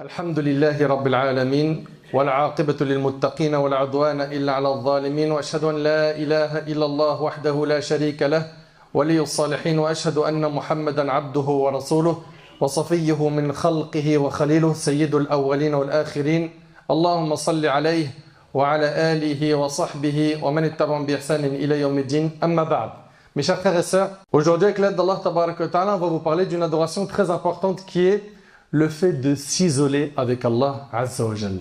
الحمد لله رب العالمين والعاقبة للمتقين ولا عدوان إلا على الظالمين وأشهد أن لا إله إلا الله وحده لا شريك له ولي الصالحين وأشهد أن محمدا عبده ورسوله وصفيه من خلقه وخليله سيد الأولين والآخرين اللهم صل عليه وعلى آله وصحبه ومن اتبعهم بإحسان إلى يوم الدين أما بعد. Mes chers frères et sœurs, aujourd'hui avec l'aide d'Allah Tabaraka wa Ta'ala, on va vous parler d'une adoration très importante qui est le fait de s'isoler avec Allah Azza wa Jal.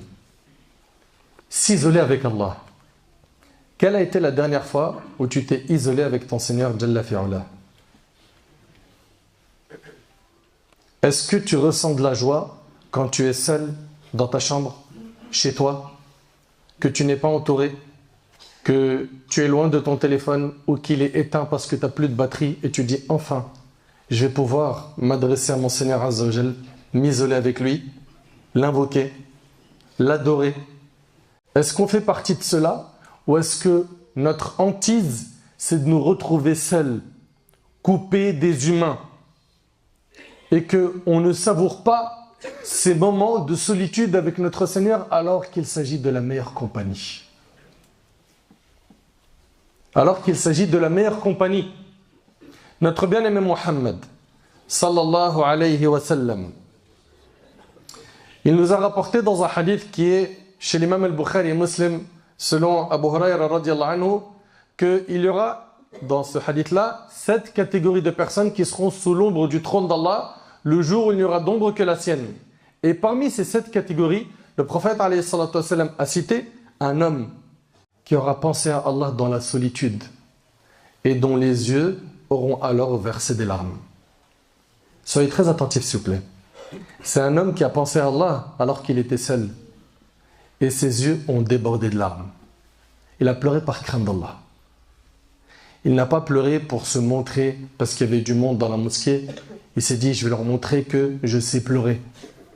S'isoler avec Allah. Quelle a été la dernière fois où tu t'es isolé avec ton Seigneur Jalla fi'ula? Est-ce que tu ressens de la joie quand tu es seul dans ta chambre, chez toi, que tu n'es pas entouré, que tu es loin de ton téléphone ou qu'il est éteint parce que tu n'as plus de batterie et tu dis enfin, je vais pouvoir m'adresser à mon Seigneur Azza wa Jal, m'isoler avec lui, l'invoquer, l'adorer. Est-ce qu'on fait partie de cela ou est-ce que notre hantise, c'est de nous retrouver seuls, coupés des humains et qu'on ne savoure pas ces moments de solitude avec notre Seigneur alors qu'il s'agit de la meilleure compagnie? Alors qu'il s'agit de la meilleure compagnie. Notre bien-aimé Muhammad, sallallahu alayhi wa sallam, il nous a rapporté dans un hadith qui est chez l'imam al-Bukhari et Muslim, selon Abu Huraira radiallahu anhu, qu'il y aura dans ce hadith-là 7 catégories de personnes qui seront sous l'ombre du trône d'Allah le jour où il n'y aura d'ombre que la sienne. Et parmi ces 7 catégories, le prophète alayhi salatu wa sallam a cité un homme qui aura pensé à Allah dans la solitude et dont les yeux auront alors versé des larmes. Soyez très attentifs s'il vous plaît. C'est un homme qui a pensé à Allah alors qu'il était seul et ses yeux ont débordé de larmes. Il a pleuré par crainte d'Allah. Il n'a pas pleuré pour se montrer parce qu'il y avait du monde dans la mosquée. Il s'est dit, je vais leur montrer que je sais pleurer.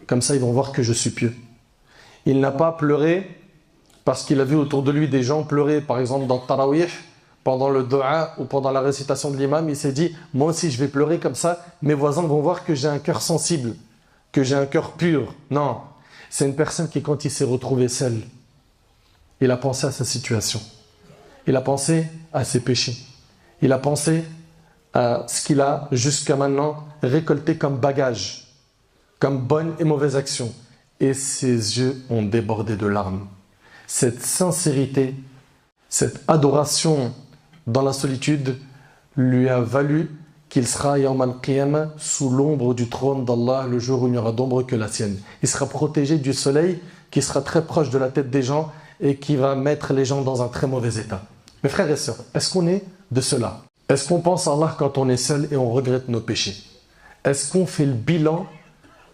Comme ça, ils vont voir que je suis pieux. Il n'a pas pleuré parce qu'il a vu autour de lui des gens pleurer, par exemple dans Tarawih, pendant le dua ou pendant la récitation de l'imam. Il s'est dit, moi aussi je vais pleurer comme ça, mes voisins vont voir que j'ai un cœur sensible, que j'ai un cœur pur. Non, c'est une personne qui, quand il s'est retrouvé seul, il a pensé à sa situation. Il a pensé à ses péchés. Il a pensé à ce qu'il a jusqu'à maintenant récolté comme bagage, comme bonne et mauvaise action. Et ses yeux ont débordé de larmes. Cette sincérité, cette adoration dans la solitude lui a valu qu'il sera Yawm al-Qiyamah sous l'ombre du trône d'Allah le jour où il n'y aura d'ombre que la sienne. Il sera protégé du soleil qui sera très proche de la tête des gens et qui va mettre les gens dans un très mauvais état. Mes frères et sœurs, est-ce qu'on est de cela? Est-ce qu'on pense à Allah quand on est seul et on regrette nos péchés? Est-ce qu'on fait le bilan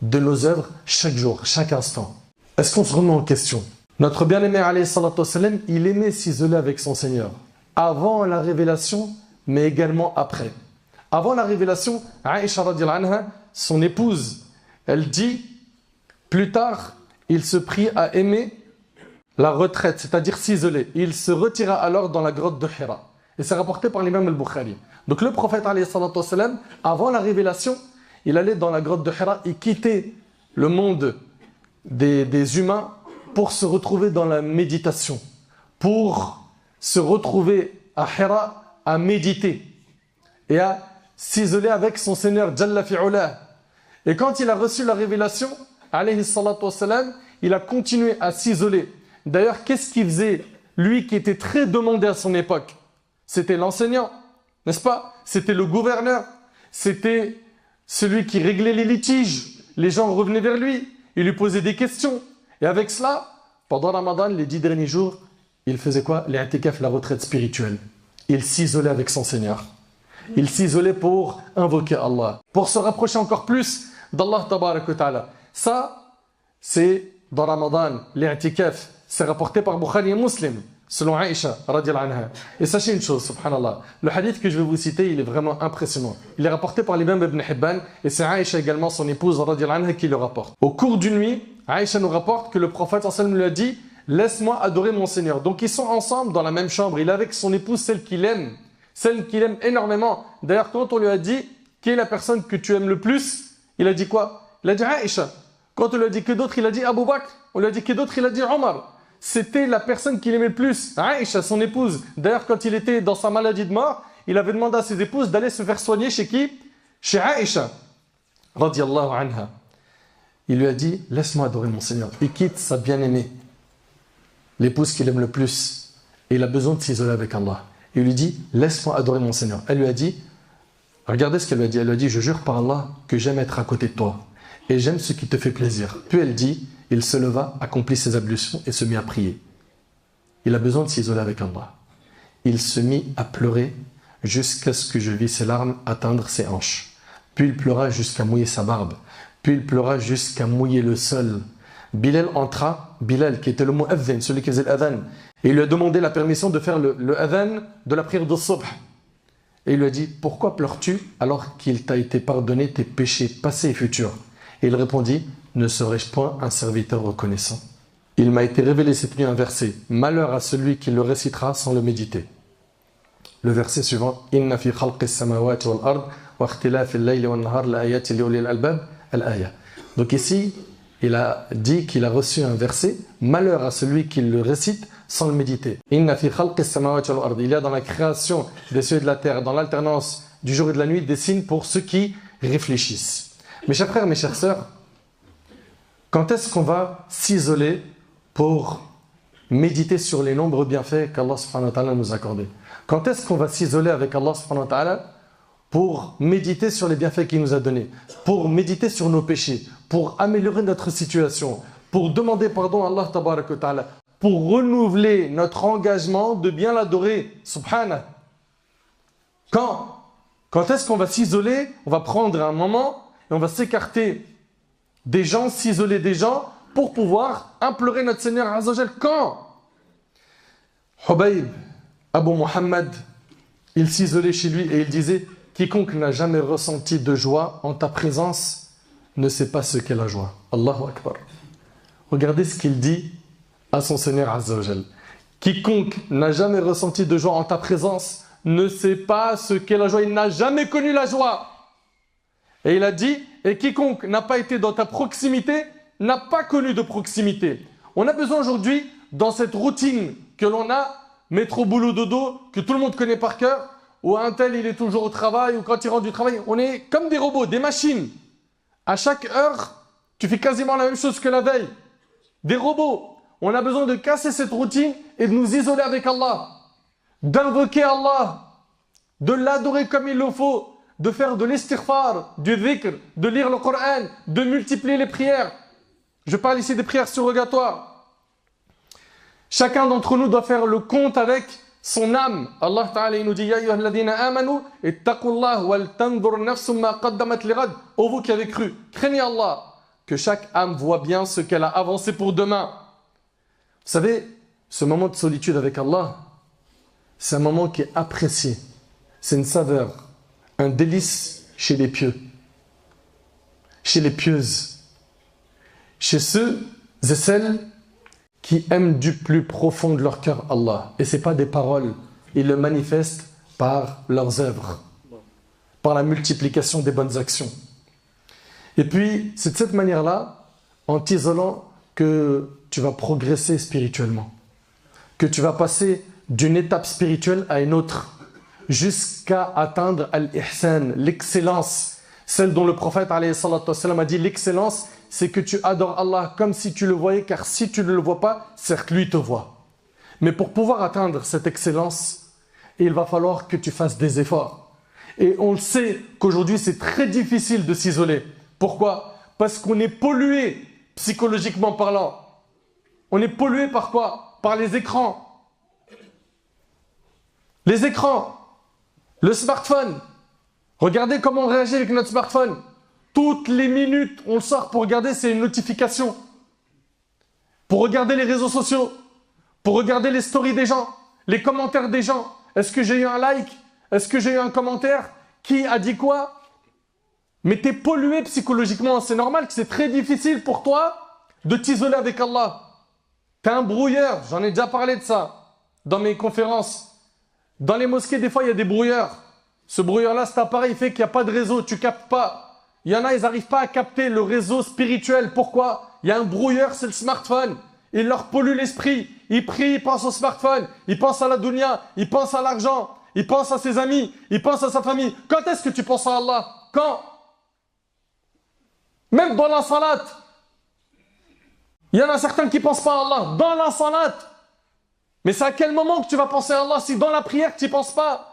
de nos œuvres chaque jour, chaque instant? Est-ce qu'on se remet en question? Notre bien-aimé alayhi salatu wa sallam, il aimait s'isoler avec son Seigneur avant la révélation, mais également après. Avant la révélation, Aïcha radiallahu anha, son épouse, elle dit, plus tard, il se prit à aimer la retraite, c'est-à-dire s'isoler. Il se retira alors dans la grotte de Hira. Et c'est rapporté par l'imam al-Bukhari. Donc le prophète alayhi salatu wa sallam, avant la révélation, il allait dans la grotte de Hira, il quittait le monde des humains pour se retrouver dans la méditation, pour se retrouver à Hira à méditer et à s'isoler avec son Seigneur Jalla fi'ula. Et quand il a reçu la révélation, alayhi salatu wassalam, il a continué à s'isoler. D'ailleurs, qu'est-ce qu'il faisait? Lui qui était très demandé à son époque, c'était l'enseignant, n'est-ce pas? C'était le gouverneur, c'était celui qui réglait les litiges. Les gens revenaient vers lui, il lui posait des questions. Et avec cela, pendant Ramadan, les 10 derniers jours, il faisait quoi? L'i'tikaf, la retraite spirituelle. Il s'isolait avec son Seigneur. Il s'isolait pour invoquer Allah, pour se rapprocher encore plus d'Allah Tabaraka wa Ta'ala. Ça, c'est dans Ramadan, l'i'tikaf. C'est rapporté par Bukhari et Muslim, selon Aïcha radiallahu anha. Et sachez une chose, subhanallah, le hadith que je vais vous citer, il est vraiment impressionnant. Il est rapporté par l'imam Ibn Hibban, et c'est Aïcha également, son épouse radiallahu anha, qui le rapporte. Au cours d'une nuit, Aïcha nous rapporte que le prophète sallallahu alayhi wa sallam lui a dit, laisse-moi adorer mon Seigneur. Donc ils sont ensemble dans la même chambre. Il est avec son épouse, celle qu'il aime énormément. D'ailleurs, quand on lui a dit, qui est la personne que tu aimes le plus? Il a dit quoi? Il a dit Aïcha. Quand on lui a dit que d'autres, il a dit Abu Bakr. On lui a dit que d'autres, il a dit Omar. C'était la personne qu'il aimait le plus, Aïcha, son épouse. D'ailleurs, quand il était dans sa maladie de mort, il avait demandé à ses épouses d'aller se faire soigner chez qui? Chez Aïcha, radiyallahu anha. Il lui a dit, laisse-moi adorer mon Seigneur. Il quitte sa bien-aimée, l'épouse qu'il aime le plus. Et il a besoin de s'isoler avec Allah. Il lui dit, laisse-moi adorer mon Seigneur. Elle lui a dit, regardez ce qu'elle lui a dit. Elle lui a dit, je jure par Allah que j'aime être à côté de toi. Et j'aime ce qui te fait plaisir. Puis elle dit, il se leva, accomplit ses ablutions et se mit à prier. Il a besoin de s'isoler avec Allah. Il se mit à pleurer jusqu'à ce que je vis ses larmes atteindre ses hanches. Puis il pleura jusqu'à mouiller sa barbe. Puis il pleura jusqu'à mouiller le sol. Bilal entra, Bilal qui était le mu'adhin, celui qui faisait l'adhan, et il lui a demandé la permission de faire le adhan de la prière de subh. Et il lui a dit, pourquoi pleures-tu alors qu'il t'a été pardonné tes péchés passés et futurs? Et il répondit, ne serais-je point un serviteur reconnaissant? Il m'a été révélé cette nuit un verset, malheur à celui qui le récitera sans le méditer. Le verset suivant, Inna fi khalqis samawati wal ard wa ikhtilafil layli wan nahar la ayatin li ulil albab al-aya. Donc ici, il a dit qu'il a reçu un verset, malheur à celui qui le récite sans le méditer. Inna fi khalqis samawati wal ard. Il y a dans la création des cieux et de la terre, dans l'alternance du jour et de la nuit, des signes pour ceux qui réfléchissent. Mes chers frères, mes chères sœurs, quand est-ce qu'on va s'isoler pour méditer sur les nombreux bienfaits qu'Allah subhanahu wa ta'ala nous a accordés? Quand est-ce qu'on va s'isoler avec Allah subhanahu wa ta'ala pour méditer sur les bienfaits qu'il nous a donnés, pour méditer sur nos péchés, pour améliorer notre situation, pour demander pardon à Allah tabarak wa ta'ala, pour renouveler notre engagement de bien l'adorer, subhanahu? Quand est-ce qu'on va s'isoler? On va prendre un moment et on va s'écarter des gens, s'isoler des gens pour pouvoir implorer notre Seigneur Azza wa Jal. Quand? Hubayb, Abu Muhammad, il s'isolait chez lui et il disait, quiconque n'a jamais ressenti de joie en ta présence ne sait pas ce qu'est la joie. Allahu Akbar. Regardez ce qu'il dit à son Seigneur Azza wa Jal. Quiconque n'a jamais ressenti de joie en ta présence ne sait pas ce qu'est la joie. Il n'a jamais connu la joie. Et il a dit, et quiconque n'a pas été dans ta proximité n'a pas connu de proximité. On a besoin aujourd'hui, dans cette routine que l'on a, métro, boulot, dodo, que tout le monde connaît par cœur, où un tel il est toujours au travail, ou quand il rentre du travail, on est comme des robots, des machines. À chaque heure, tu fais quasiment la même chose que la veille. Des robots. On a besoin de casser cette routine et de nous isoler avec Allah. D'invoquer Allah, de l'adorer comme il le faut, de faire de l'istighfar, du dhikr, de lire le Coran, de multiplier les prières. Je parle ici des prières surrogatoires. Chacun d'entre nous doit faire le compte avec son âme. Allah Ta'ala nous dit, Ya ayyuhalladhina amanu, ittaqullah wal tanzur nafsum ma qaddamat lighad. Ô vous qui avez cru, craignez Allah, que chaque âme voit bien ce qu'elle a avancé pour demain. Vous savez, ce moment de solitude avec Allah, c'est un moment qui est apprécié. C'est une saveur, un délice chez les pieux, chez les pieuses, chez ceux et celles qui aiment du plus profond de leur cœur Allah. Et ce n'est pas des paroles, ils le manifestent par leurs œuvres, par la multiplication des bonnes actions. Et puis, c'est de cette manière-là, en t'isolant, que tu vas progresser spirituellement, que tu vas passer d'une étape spirituelle à une autre, jusqu'à atteindre al-ihsan, l'excellence, celle dont le prophète alayhi salatu wassalam a dit, l'excellence, c'est que tu adores Allah comme si tu le voyais, car si tu ne le vois pas, certes lui te voit. Mais pour pouvoir atteindre cette excellence, il va falloir que tu fasses des efforts. Et on le sait qu'aujourd'hui c'est très difficile de s'isoler. Pourquoi? Parce qu'on est pollué, psychologiquement parlant. On est pollué par quoi? Par les écrans. Les écrans. Le smartphone. Regardez comment on réagit avec notre smartphone. Toutes les minutes, on le sort pour regarder, c'est une notification. Pour regarder les réseaux sociaux. Pour regarder les stories des gens. Les commentaires des gens. Est-ce que j'ai eu un like? Est-ce que j'ai eu un commentaire? Qui a dit quoi? Mais tu es pollué psychologiquement. C'est normal que c'est très difficile pour toi de t'isoler avec Allah. Tu es un brouilleur. J'en ai déjà parlé de ça dans mes conférences. Dans les mosquées, des fois, il y a des brouilleurs. Ce brouilleur-là, cet appareil fait qu'il n'y a pas de réseau. Tu ne captes pas. Il y en a, ils n'arrivent pas à capter le réseau spirituel. Pourquoi? Il y a un brouilleur, c'est le smartphone. Il leur pollue l'esprit. Ils prient, ils pensent au smartphone. Ils pensent à la dunya. Ils pensent à l'argent. Ils pensent à ses amis. Ils pensent à sa famille. Quand est-ce que tu penses à Allah? Quand? Même dans la salat. Il y en a certains qui ne pensent pas à Allah. Dans la salat. Mais c'est à quel moment que tu vas penser à Allah si dans la prière tu n'y penses pas?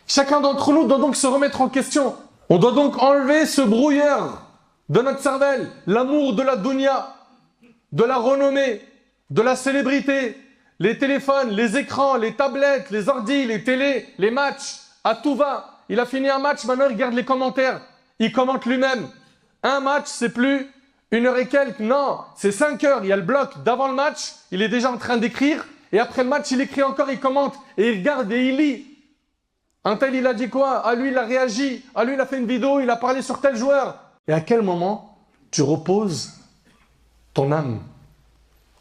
Chacun d'entre nous doit donc se remettre en question. On doit donc enlever ce brouilleur de notre cervelle, l'amour de la dunya, de la renommée, de la célébrité, les téléphones, les écrans, les tablettes, les ordis, les télés, les matchs, à tout va. Il a fini un match, maintenant il regarde les commentaires. Il commente lui-même. Un match, c'est plus 1 heure et quelques, non, c'est 5 heures. Il y a le bloc d'avant le match, il est déjà en train d'écrire, et après le match, il écrit encore, il commente, et il regarde et il lit. Un tel, il a dit quoi? À lui, il a réagi. À lui, il a fait une vidéo, il a parlé sur tel joueur. Et à quel moment tu reposes ton âme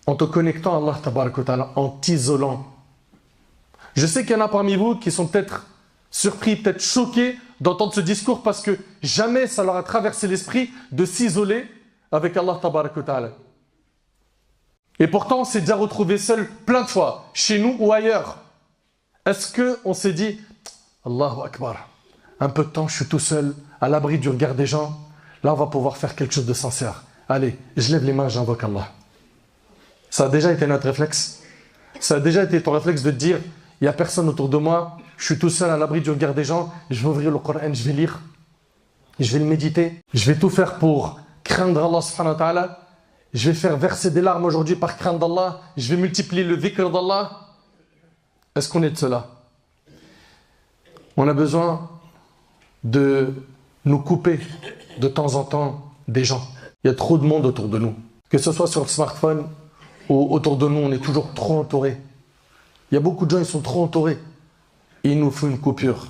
en te connectant à Allah tabaraka wa ta'ala, en t'isolant? Je sais qu'il y en a parmi vous qui sont peut-être surpris, peut-être choqués d'entendre ce discours parce que jamais ça leur a traversé l'esprit de s'isoler avec Allah tabaraka wa ta'ala. Et pourtant, on s'est déjà retrouvé seul plein de fois, chez nous ou ailleurs. Est-ce qu'on s'est dit, Allahu Akbar, un peu de temps, je suis tout seul, à l'abri du regard des gens, là on va pouvoir faire quelque chose de sincère. Allez, je lève les mains, j'invoque Allah. Ça a déjà été notre réflexe. Ça a déjà été ton réflexe de te dire, il n'y a personne autour de moi, je suis tout seul à l'abri du regard des gens, je vais ouvrir le Coran, je vais lire, je vais le méditer, je vais tout faire pour craindre Allah subhanahu wa ta'ala, je vais faire verser des larmes aujourd'hui par crainte d'Allah, je vais multiplier le dhikr d'Allah. Est-ce qu'on est de cela? On a besoin de nous couper de temps en temps des gens. Il y a trop de monde autour de nous. Que ce soit sur le smartphone ou autour de nous, on est toujours trop entourés. Il y a beaucoup de gens, ils sont trop entourés. Il nous faut une coupure.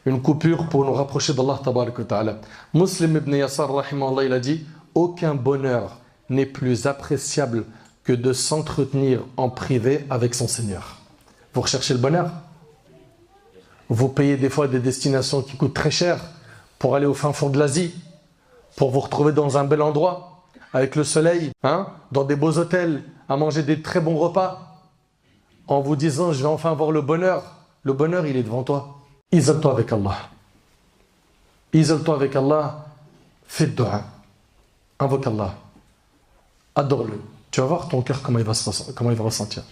Une coupure pour nous rapprocher d'Allah tabaraka wa ta'ala. Muslim ibn Yasar, rahimahullah, il a dit, aucun bonheur n'est plus appréciable que de s'entretenir en privé avec son Seigneur. Vous recherchez le bonheur? Vous payez des fois des destinations qui coûtent très cher pour aller au fin fond de l'Asie, pour vous retrouver dans un bel endroit, avec le soleil, dans des beaux hôtels, à manger des très bons repas, en vous disant, je vais enfin avoir le bonheur. Le bonheur, il est devant toi. Isole-toi avec Allah. Isole-toi avec Allah. Fais dua. Invoque Allah. Adore-le. Tu vas voir ton cœur comment il va ressentir.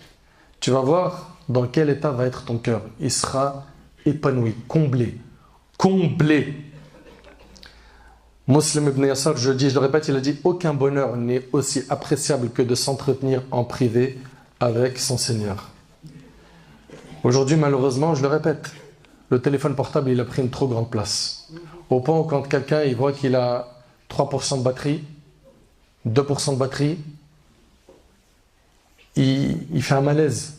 Tu vas voir dans quel état va être ton cœur. Il sera épanoui, comblé. Comblé. Muslim ibn Yasar, je le répète, il a dit, aucun bonheur n'est aussi appréciable que de s'entretenir en privé avec son Seigneur. Aujourd'hui, malheureusement, je le répète, le téléphone portable, il a pris une trop grande place. Au point où quand quelqu'un il voit qu'il a 3% de batterie, 2% de batterie, il fait un malaise.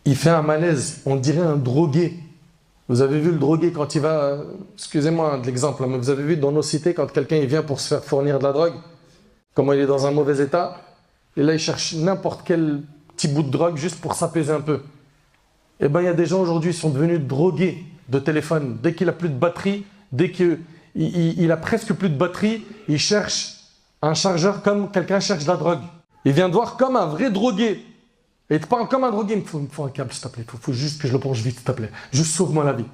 Il fait un malaise, on dirait un drogué. Vous avez vu le drogué quand il va, excusez-moi de l'exemple, mais vous avez vu dans nos cités quand quelqu'un il vient pour se faire fournir de la drogue, comment il est dans un mauvais état, et là il cherche n'importe quel petit bout de drogue juste pour s'apaiser un peu. Eh bien il y a des gens aujourd'hui qui sont devenus drogués de téléphone. Dès qu'il a plus de batterie, dès qu'il a presque plus de batterie, il cherche un chargeur comme quelqu'un cherche de la drogue. Il vient de voir comme un vrai drogué. Et pas comme un drogué, il me faut un câble s'il te plaît, il faut juste que je le branche vite s'il te plaît. Juste sauve-moi la vie.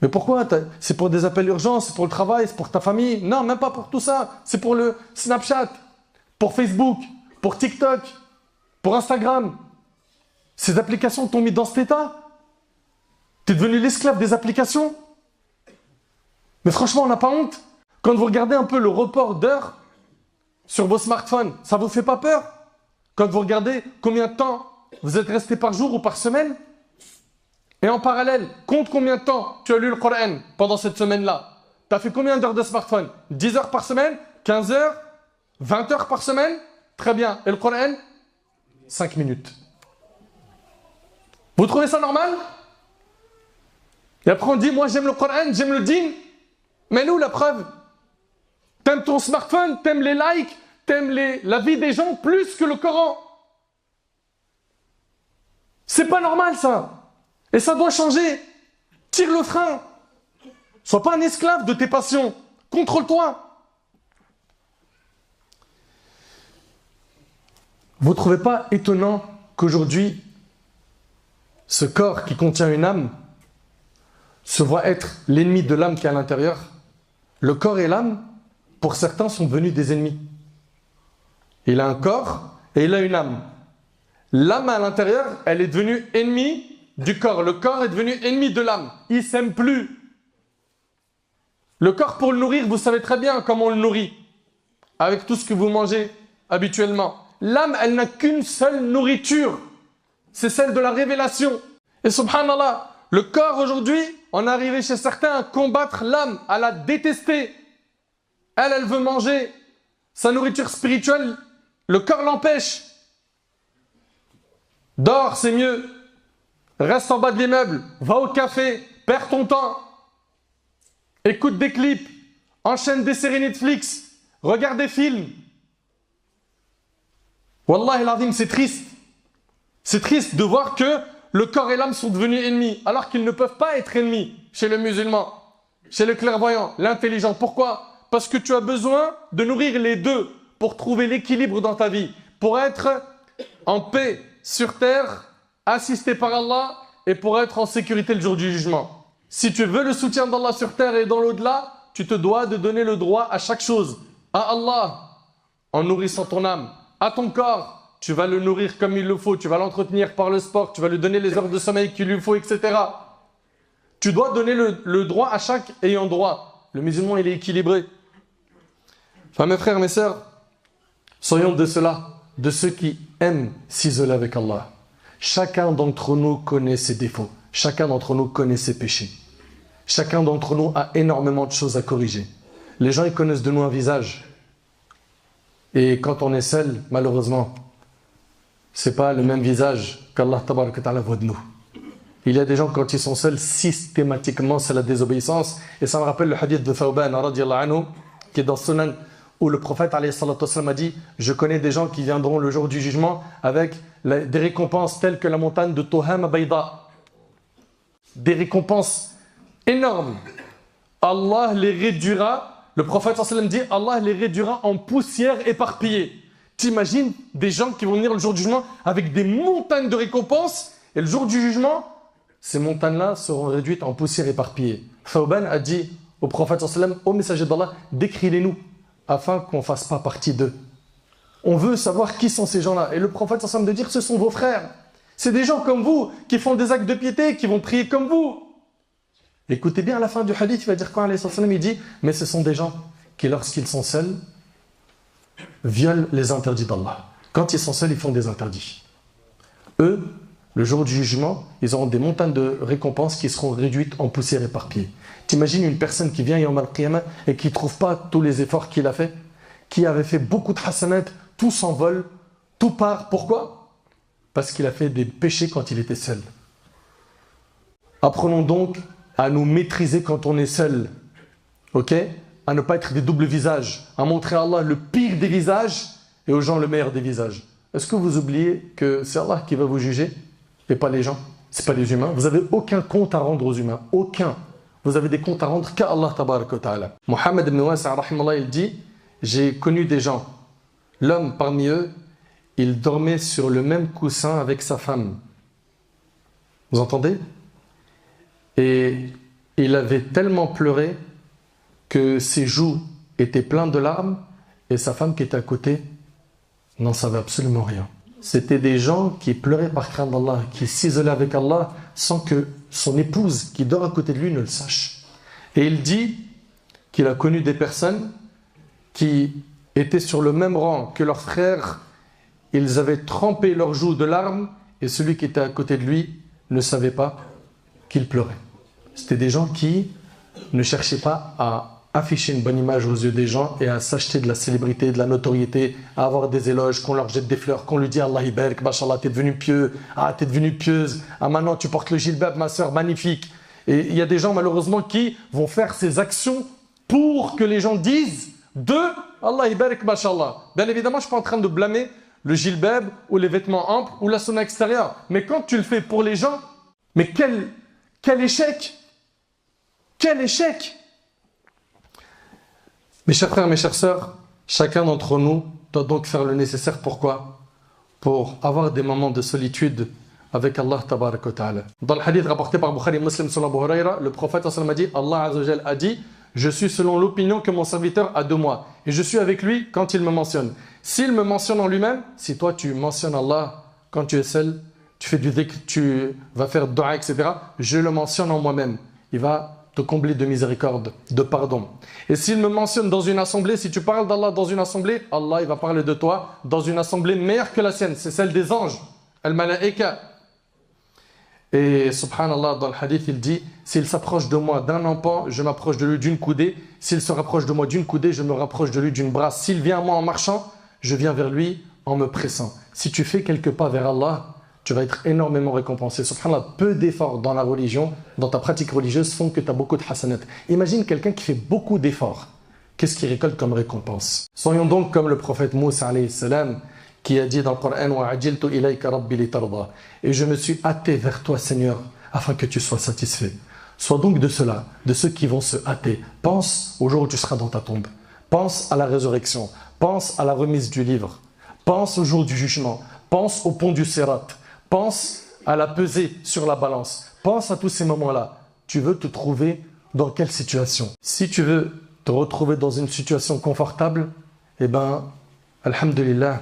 Mais pourquoi? C'est pour des appels urgents, c'est pour le travail, c'est pour ta famille? Non, même pas pour tout ça. C'est pour le Snapchat, pour Facebook, pour TikTok, pour Instagram. Ces applications t'ont mis dans cet état? T'es devenu l'esclave des applications? Mais franchement, on n'a pas honte? Quand vous regardez un peu le report d'heures sur vos smartphones, ça vous fait pas peur? Quand vous regardez combien de temps vous êtes resté par jour ou par semaine? Et en parallèle, compte combien de temps tu as lu le Coran pendant cette semaine-là. Tu as fait combien d'heures de smartphone? 10 heures par semaine? 15 heures? 20 heures par semaine? Très bien. Et le Coran? 5 minutes. Vous trouvez ça normal? Et après on dit, moi j'aime le Coran, j'aime le dîn. Mais nous, la preuve? T'aimes ton smartphone, t'aimes les likes, t'aimes la vie des gens plus que le Coran. C'est pas normal ça. Et ça doit changer. Tire le frein. Sois pas un esclave de tes passions. Contrôle-toi. Vous ne trouvez pas étonnant qu'aujourd'hui, ce corps qui contient une âme se voit être l'ennemi de l'âme qui est à l'intérieur? Le corps et l'âme, pour certains, sont devenus des ennemis. Il a un corps et il a une âme. L'âme à l'intérieur, elle est devenue ennemie du corps. Le corps est devenu ennemi de l'âme. Il ne s'aime plus. Le corps, pour le nourrir, vous savez très bien comment on le nourrit. Avec tout ce que vous mangez habituellement. L'âme, elle n'a qu'une seule nourriture. C'est celle de la révélation. Et subhanallah, le corps aujourd'hui, on est arrivé chez certains à combattre l'âme, à la détester. Elle veut manger. Sa nourriture spirituelle, le corps l'empêche. Dors, c'est mieux. Reste en bas de l'immeuble. Va au café. Perds ton temps. Écoute des clips. Enchaîne des séries Netflix. Regarde des films. Wallahi l'azim, c'est triste. C'est triste de voir que le corps et l'âme sont devenus ennemis, alors qu'ils ne peuvent pas être ennemis chez le musulman, chez le clairvoyant, l'intelligent. Pourquoi? Parce que tu as besoin de nourrir les deux pour trouver l'équilibre dans ta vie, pour être en paix sur terre, assisté par Allah et pour être en sécurité le jour du jugement. Si tu veux le soutien d'Allah sur terre et dans l'au-delà, tu te dois de donner le droit à chaque chose. À Allah, en nourrissant ton âme. À ton corps, tu vas le nourrir comme il le faut, tu vas l'entretenir par le sport, tu vas lui donner les heures de sommeil qu'il lui faut, etc. Tu dois donner le droit à chaque ayant droit. Le musulman, il est équilibré. Enfin, mes frères, mes sœurs, soyons de ceux-là, de ceux qui aiment s'isoler avec Allah. Chacun d'entre nous connaît ses défauts. Chacun d'entre nous connaît ses péchés. Chacun d'entre nous a énormément de choses à corriger. Les gens, ils connaissent de nous un visage. Et quand on est seul, malheureusement, c'est pas le même visage qu'Allah tabaraka ta'ala voit de nous. Il y a des gens, quand ils sont seuls, systématiquement, c'est la désobéissance. Et ça me rappelle le hadith de Thawban, radiallahu anhu, qui est dans Sunan, où le prophète alayhi salatu wassalam, a dit « Je connais des gens qui viendront le jour du jugement avec des récompenses telles que la montagne de Tohama Bayda. » Des récompenses énormes. Allah les réduira, le prophète sallallahu alayhi wa sallam dit « Allah les réduira en poussière éparpillée. » T'imagines des gens qui vont venir le jour du jugement avec des montagnes de récompenses et le jour du jugement, ces montagnes-là seront réduites en poussière éparpillée. Thawban a dit au prophète sallallahu alayhi wa sallam, ô messager d'Allah, décris-les-nous afin qu'on ne fasse pas partie d'eux. On veut savoir qui sont ces gens-là. Et le prophète sallallahu alayhi wa sallam de dire, ce sont vos frères. C'est des gens comme vous qui font des actes de piété, qui vont prier comme vous. Écoutez bien à la fin du hadith, il va dire quoi alayhi sallam, il dit, mais ce sont des gens qui, lorsqu'ils sont seuls, violent les interdits d'Allah. Quand ils sont seuls, ils font des interdits. Eux, le jour du jugement, ils auront des montagnes de récompenses qui seront réduites en poussière éparpillée. T'imagines une personne qui vient Yawm al-Qiyamah et qui ne trouve pas tous les efforts qu'il a fait, qui avait fait beaucoup de hasanat, tout s'envole, tout part. Pourquoi? Parce qu'il a fait des péchés quand il était seul. Apprenons donc à nous maîtriser quand on est seul. Ok? À ne pas être des doubles visages, à montrer à Allah le pire des visages et aux gens le meilleur des visages. Est-ce que vous oubliez que c'est Allah qui va vous juger et pas les gens? C'est pas les humains. Vous n'avez aucun compte à rendre aux humains. Aucun. Vous avez des comptes à rendre qu'à Allah tabaraka wa ta'ala. Mohammed ibn Wasa' rahimallah, il dit, j'ai connu des gens. L'homme parmi eux, il dormait sur le même coussin avec sa femme. Vous entendez? Et il avait tellement pleuré que ses joues étaient pleines de larmes et sa femme qui était à côté n'en savait absolument rien. C'était des gens qui pleuraient par crainte d'Allah, qui s'isolaient avec Allah sans que son épouse qui dort à côté de lui ne le sache. Et il dit qu'il a connu des personnes qui étaient sur le même rang que leurs frères, ils avaient trempé leurs joues de larmes et celui qui était à côté de lui ne savait pas qu'il pleurait. C'était des gens qui ne cherchaient pas à afficher une bonne image aux yeux des gens et à s'acheter de la célébrité, de la notoriété, à avoir des éloges, qu'on leur jette des fleurs, qu'on lui dit Allah ibarak, mashallah, t'es devenu pieux, t'es devenu pieuse, maintenant tu portes le jilbab, ma soeur, magnifique. Et il y a des gens malheureusement qui vont faire ces actions pour que les gens disent de Allah ibarak, mashallah. Bien évidemment, je ne suis pas en train de blâmer le jilbab ou les vêtements amples ou la sunna extérieure. Mais quand tu le fais pour les gens, mais quel échec! Quel échec! Mes chers frères, mes chères sœurs, chacun d'entre nous doit donc faire le nécessaire. Pourquoi? Pour avoir des moments de solitude avec Allah tabaraka wa ta'ala. Dans le hadith rapporté par Bukhari et Muslim selon Abu Huraira, le prophète a dit, Allah Azza wa Jal a dit, je suis selon l'opinion que mon serviteur a de moi et je suis avec lui quand il me mentionne. S'il me mentionne en lui-même, si toi tu mentionnes Allah quand tu es seul, tu fais du dhikr, tu vas faire dua, etc. Je le mentionne en moi-même. Il va te combler de miséricorde, de pardon. Et s'il me mentionne dans une assemblée, si tu parles d'Allah dans une assemblée, Allah il va parler de toi dans une assemblée meilleure que la sienne. C'est celle des anges. Al-Malaika. Et subhanallah, dans le hadith, il dit, s'il s'approche de moi d'un empan, je m'approche de lui d'une coudée. S'il se rapproche de moi d'une coudée, je me rapproche de lui d'une brasse. S'il vient à moi en marchant, je viens vers lui en me pressant. Si tu fais quelques pas vers Allah, tu vas être énormément récompensé. Subhanallah, peu d'efforts dans la religion, dans ta pratique religieuse, font que tu as beaucoup de hasanat. Imagine quelqu'un qui fait beaucoup d'efforts. Qu'est-ce qu'il récolte comme récompense? Soyons donc comme le prophète Moussa alayhi salam, qui a dit dans le Coran « Wa'ajiltu ilayka rabbi litarda » et je me suis hâté vers toi, Seigneur, afin que tu sois satisfait. Sois donc de ceux-là, de ceux qui vont se hâter. Pense au jour où tu seras dans ta tombe. Pense à la résurrection. Pense à la remise du livre. Pense au jour du jugement. Pense au pont du Sirat. Pense à la pesée sur la balance. Pense à tous ces moments-là. Tu veux te trouver dans quelle situation? Si tu veux te retrouver dans une situation confortable, eh bien, alhamdulillah,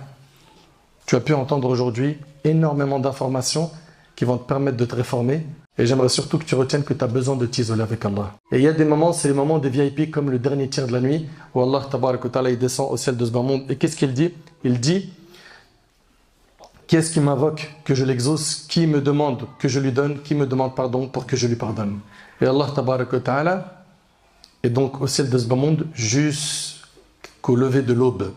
tu as pu entendre aujourd'hui énormément d'informations qui vont te permettre de te réformer. Et j'aimerais surtout que tu retiennes que tu as besoin de t'isoler avec Allah. Et il y a des moments, c'est les moments des VIP comme le dernier tiers de la nuit, où Allah tabaraka wa ta'ala, il descend au ciel de ce bas monde. Et qu'est-ce qu'il dit? Il dit, qui est-ce qui m'invoque que je l'exauce? Qui me demande que je lui donne? Qui me demande pardon pour que je lui pardonne? Et Allah tabaraka wa ta'ala est donc au ciel de ce bas monde jusqu'au lever de l'aube.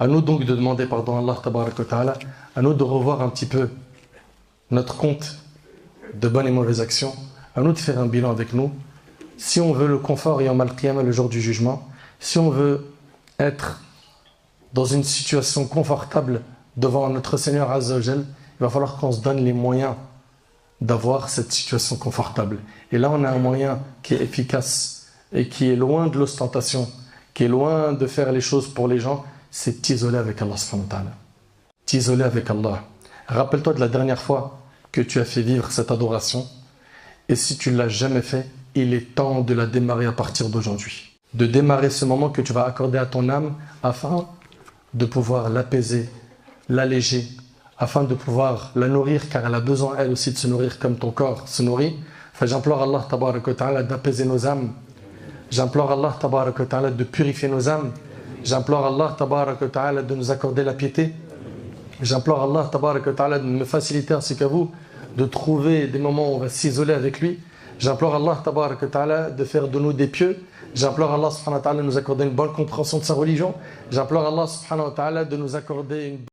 À nous donc de demander pardon à Allah tabaraka wa ta'ala, à nous de revoir un petit peu notre compte de bonnes et mauvaises actions, à nous de faire un bilan avec nous. Si on veut le confort et en al-qiyamah, le jour du jugement, si on veut être dans une situation confortable devant notre Seigneur Azza wa Jal, il va falloir qu'on se donne les moyens d'avoir cette situation confortable. Et là, on a un moyen qui est efficace et qui est loin de l'ostentation, qui est loin de faire les choses pour les gens, c'est t'isoler avec Allah subhanahu wa ta'ala. T'isoler avec Allah. Rappelle-toi de la dernière fois que tu as fait vivre cette adoration. Et si tu ne l'as jamais fait, il est temps de la démarrer à partir d'aujourd'hui. De démarrer ce moment que tu vas accorder à ton âme afin de pouvoir l'apaiser, l'alléger, afin de pouvoir la nourrir, car elle a besoin elle aussi de se nourrir comme ton corps se nourrit. Enfin, j'implore Allah tabaraka wa ta'ala d'apaiser nos âmes. J'implore Allah tabaraka wa ta'ala de purifier nos âmes. J'implore Allah tabaraka wa ta'ala de nous accorder la piété. J'implore Allah tabaraka wa ta'ala de me faciliter ainsi qu'à vous de trouver des moments où on va s'isoler avec lui. J'implore Allah tabaraka wa ta'ala de faire de nous des pieux. J'implore Allah subhanahu wa ta'ala de nous accorder une bonne compréhension de sa religion. J'implore Allah subhanahu wa ta'ala de nous accorder une bonne